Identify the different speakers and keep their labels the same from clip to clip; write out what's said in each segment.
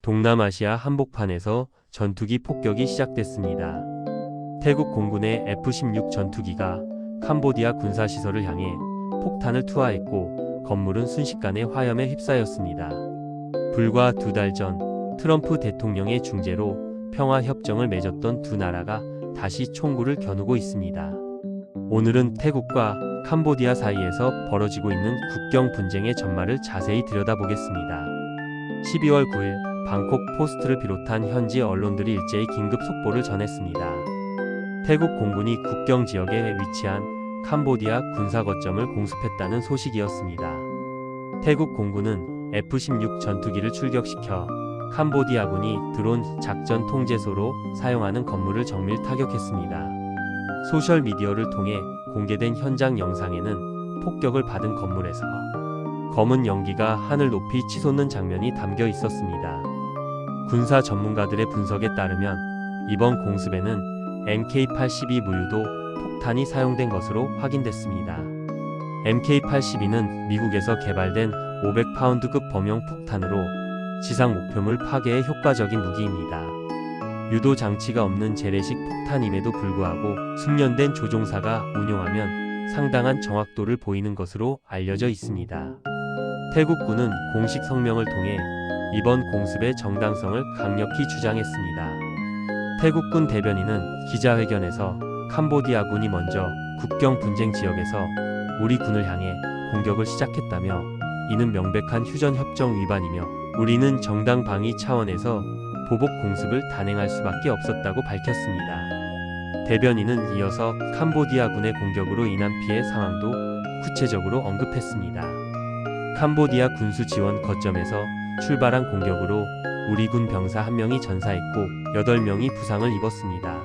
Speaker 1: 동남아시아 한복판에서 전투기 폭격이 시작됐습니다. 태국 공군의 F-16 전투기가 캄보디아 군사시설을 향해 폭탄을 투하했고 건물은 순식간에 화염에 휩싸였습니다. 불과 2달 전 트럼프 대통령의 중재로 평화협정을 맺었던 두 나라가 다시 총구를 겨누고 있습니다. 오늘은 태국과 캄보디아 사이에서 벌어지고 있는 국경 분쟁의 전말을 자세히 들여다보겠습니다. 12월 9일 방콕 포스트를 비롯한 현지 언론들이 일제히 긴급 속보를 전했습니다. 태국 공군이 국경 지역에 위치한 캄보디아 군사 거점을 공습했다는 소식이었습니다. 태국 공군은 F-16 전투기를 출격시켜 캄보디아군이 드론 작전 통제소로 사용하는 건물을 정밀 타격했습니다. 소셜미디어를 통해 공개된 현장 영상에는 폭격을 받은 건물에서 검은 연기가 하늘 높이 치솟는 장면이 담겨 있었습니다. 군사 전문가들의 분석에 따르면 이번 공습에는 MK-82 무유도 폭탄이 사용된 것으로 확인됐습니다. MK-82는 미국에서 개발된 500파운드급 범용 폭탄으로 지상 목표물 파괴에 효과적인 무기입니다. 유도 장치가 없는 재래식 폭탄임에도 불구하고 숙련된 조종사가 운용하면 상당한 정확도를 보이는 것으로 알려져 있습니다. 태국군은 공식 성명을 통해 이번 공습의 정당성을 강력히 주장했습니다. 태국군 대변인은 기자회견에서 캄보디아군이 먼저 국경 분쟁 지역에서 우리 군을 향해 공격을 시작했다며 이는 명백한 휴전협정 위반이며 우리는 정당 방위 차원에서 보복 공습을 단행할 수밖에 없었다고 밝혔습니다. 대변인은 이어서 캄보디아군의 공격으로 인한 피해 상황도 구체적으로 언급했습니다. 캄보디아 군수 지원 거점에서 출발한 공격으로 우리 군 병사 1명이 전사했고 8명이 부상을 입었습니다.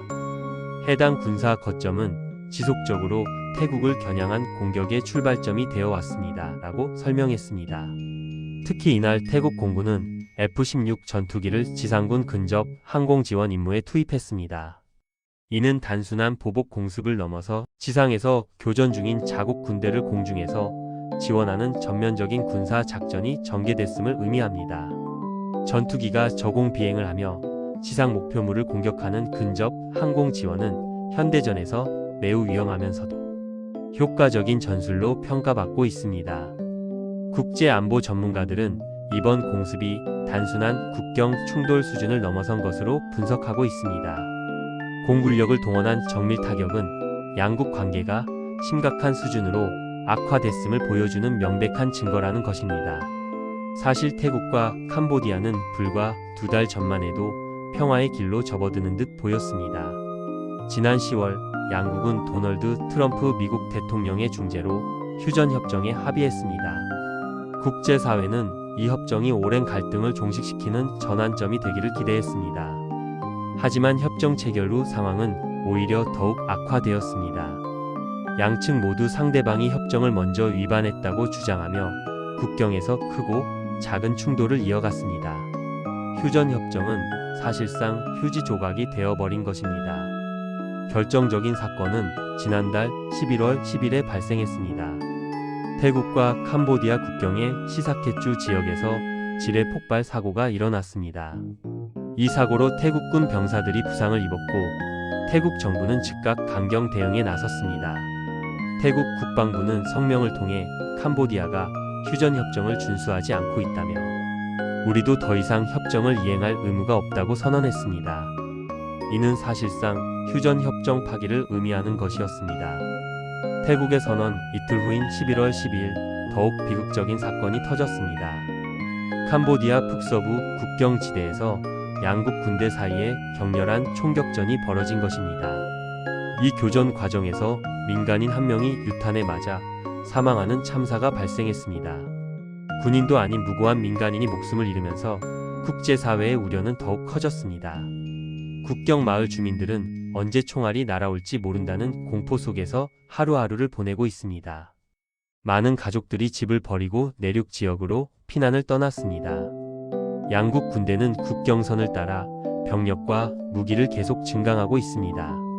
Speaker 1: 해당 군사 거점은 지속적으로 태국을 겨냥한 공격의 출발점이 되어 왔습니다. 라고 설명했습니다. 특히 이날 태국 공군은 F-16 전투기를 지상군 근접 항공 지원 임무에 투입했습니다. 이는 단순한 보복 공습을 넘어서 지상에서 교전 중인 자국 군대를 공중에서 지원하는 전면적인 군사 작전이 전개됐음을 의미합니다. 전투기가 저공 비행을 하며 지상 목표물을 공격하는 근접 항공 지원은 현대전에서 매우 위험하면서도 효과적인 전술로 평가받고 있습니다. 국제안보 전문가들은 이번 공습이 단순한 국경 충돌 수준을 넘어선 것으로 분석하고 있습니다. 공군력을 동원한 정밀 타격은 양국 관계가 심각한 수준으로 악화됐음을 보여주는 명백한 증거라는 것입니다. 사실 태국과 캄보디아는 불과 2달 전만 해도 평화의 길로 접어드는 듯 보였습니다. 지난 10월 양국은 도널드 트럼프 미국 대통령의 중재로 휴전협정에 합의했습니다. 국제사회는 이 협정이 오랜 갈등을 종식시키는 전환점이 되기를 기대했습니다. 하지만 협정 체결 후 상황은 오히려 더욱 악화되었습니다. 양측 모두 상대방이 협정을 먼저 위반했다고 주장하며 국경에서 크고 작은 충돌을 이어갔습니다. 휴전협정은 사실상 휴지 조각이 되어버린 것입니다. 결정적인 사건은 지난달 11월 10일에 발생했습니다. 태국과 캄보디아 국경의 시사케추 지역에서 지뢰 폭발 사고가 일어났습니다. 이 사고로 태국군 병사들이 부상을 입었고 태국 정부는 즉각 강경 대응에 나섰습니다. 태국 국방부는 성명을 통해 캄보디아가 휴전협정을 준수하지 않고 있다며 우리도 더 이상 협정을 이행할 의무가 없다고 선언했습니다. 이는 사실상 휴전협정 파기를 의미하는 것이었습니다. 태국의 선언 이틀 후인 11월 12일 더욱 비극적인 사건이 터졌습니다. 캄보디아 북서부 국경지대에서 양국 군대 사이에 격렬한 총격전이 벌어진 것입니다. 이 교전 과정에서 민간인 1명이 유탄에 맞아 사망하는 참사가 발생했습니다. 군인도 아닌 무고한 민간인이 목숨을 잃으면서 국제사회의 우려는 더욱 커졌습니다. 국경 마을 주민들은 언제 총알이 날아올지 모른다는 공포 속에서 하루하루를 보내고 있습니다. 많은 가족들이 집을 버리고 내륙 지역으로 피난을 떠났습니다. 양국 군대는 국경선을 따라 병력과 무기를 계속 증강하고 있습니다.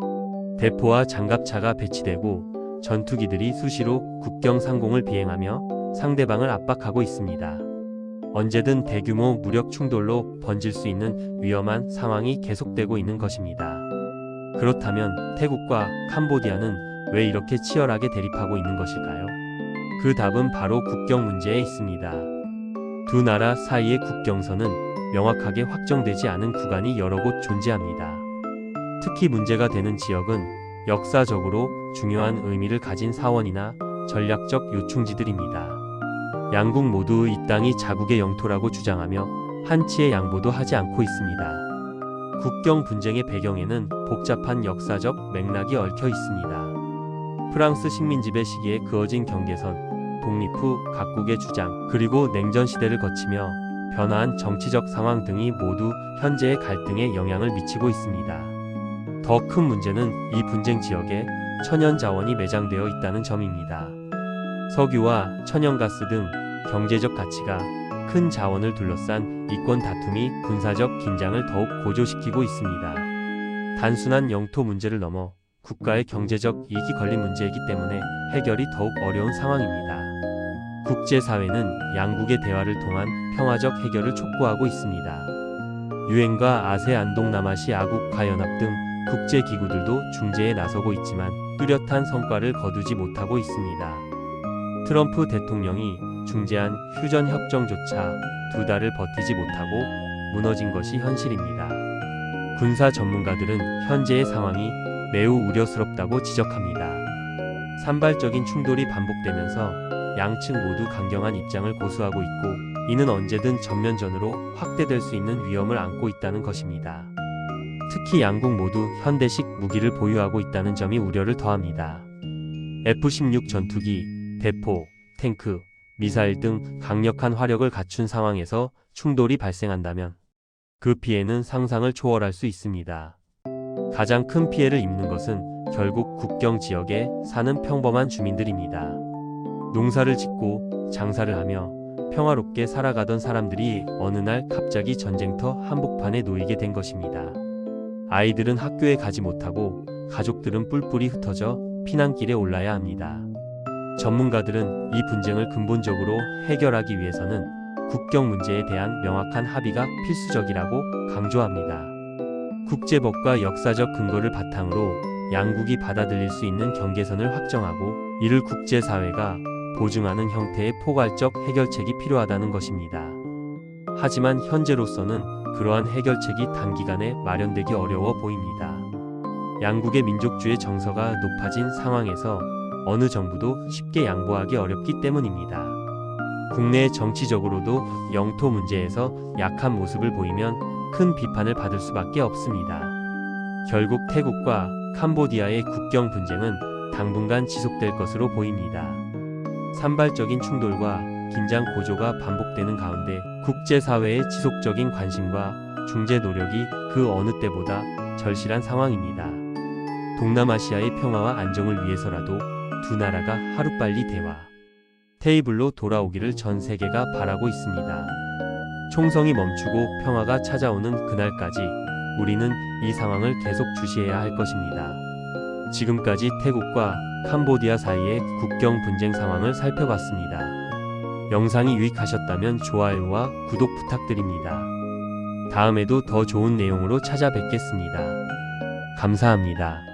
Speaker 1: 대포와 장갑차가 배치되고 전투기들이 수시로 국경 상공을 비행하며 상대방을 압박하고 있습니다. 언제든 대규모 무력 충돌로 번질 수 있는 위험한 상황이 계속되고 있는 것입니다. 그렇다면 태국과 캄보디아는 왜 이렇게 치열하게 대립하고 있는 것일까요? 그 답은 바로 국경 문제에 있습니다. 두 나라 사이의 국경선은 명확하게 확정되지 않은 구간이 여러 곳 존재합니다. 특히 문제가 되는 지역은 역사적으로 중요한 의미를 가진 사원이나 전략적 요충지들입니다. 양국 모두 이 땅이 자국의 영토라고 주장하며 한치의 양보도 하지 않고 있습니다. 국경 분쟁의 배경에는 복잡한 역사적 맥락이 얽혀 있습니다. 프랑스 식민지배 시기에 그어진 경계선, 독립 후 각국의 주장, 그리고 냉전 시대를 거치며 변화한 정치적 상황 등이 모두 현재의 갈등에 영향을 미치고 있습니다. 더 큰 문제는 이 분쟁 지역에 천연 자원이 매장되어 있다는 점입니다. 석유와 천연가스 등 경제적 가치가 큰 자원을 둘러싼 이권 다툼이 군사적 긴장을 더욱 고조시키고 있습니다. 단순한 영토 문제를 넘어 국가의 경제적 이익이 걸린 문제이기 때문에 해결이 더욱 어려운 상황입니다. 국제사회는 양국의 대화를 통한 평화적 해결을 촉구하고 있습니다. 유엔과 아세안 동남아시아 국가연합 등 국제기구들도 중재에 나서고 있지만 뚜렷한 성과를 거두지 못하고 있습니다. 트럼프 대통령이 중재한 휴전협정조차 2달을 버티지 못하고 무너진 것이 현실입니다. 군사 전문가들은 현재의 상황이 매우 우려스럽다고 지적합니다. 산발적인 충돌이 반복되면서 양측 모두 강경한 입장을 고수하고 있고, 이는 언제든 전면전으로 확대될 수 있는 위험을 안고 있다는 것입니다. 특히 양국 모두 현대식 무기를 보유하고 있다는 점이 우려를 더합니다. F-16 전투기, 대포, 탱크, 미사일 등 강력한 화력을 갖춘 상황에서 충돌이 발생한다면 그 피해는 상상을 초월할 수 있습니다. 가장 큰 피해를 입는 것은 결국 국경 지역에 사는 평범한 주민들입니다. 농사를 짓고 장사를 하며 평화롭게 살아가던 사람들이 어느 날 갑자기 전쟁터 한복판에 놓이게 된 것입니다. 아이들은 학교에 가지 못하고 가족들은 뿔뿔이 흩어져 피난길에 올라야 합니다. 전문가들은 이 분쟁을 근본적으로 해결하기 위해서는 국경 문제에 대한 명확한 합의가 필수적이라고 강조합니다. 국제법과 역사적 근거를 바탕으로 양국이 받아들일 수 있는 경계선을 확정하고, 이를 국제사회가 보증하는 형태의 포괄적 해결책이 필요하다는 것입니다. 하지만 현재로서는 그러한 해결책이 단기간에 마련되기 어려워 보입니다. 양국의 민족주의 정서가 높아진 상황에서 어느 정부도 쉽게 양보하기 어렵기 때문입니다. 국내 정치적으로도 영토 문제에서 약한 모습을 보이면 큰 비판을 받을 수밖에 없습니다. 결국 태국과 캄보디아의 국경 분쟁은 당분간 지속될 것으로 보입니다. 산발적인 충돌과 긴장 고조가 반복되는 가운데 국제사회의 지속적인 관심과 중재 노력이 그 어느 때보다 절실한 상황입니다. 동남아시아의 평화와 안정을 위해서라도 두 나라가 하루빨리 대화 테이블로 돌아오기를 전 세계가 바라고 있습니다. 총성이 멈추고 평화가 찾아오는 그날까지 우리는 이 상황을 계속 주시해야 할 것입니다. 지금까지 태국과 캄보디아 사이의 국경 분쟁 상황을 살펴봤습니다. 영상이 유익하셨다면 좋아요와 구독 부탁드립니다. 다음에도 더 좋은 내용으로 찾아뵙겠습니다. 감사합니다.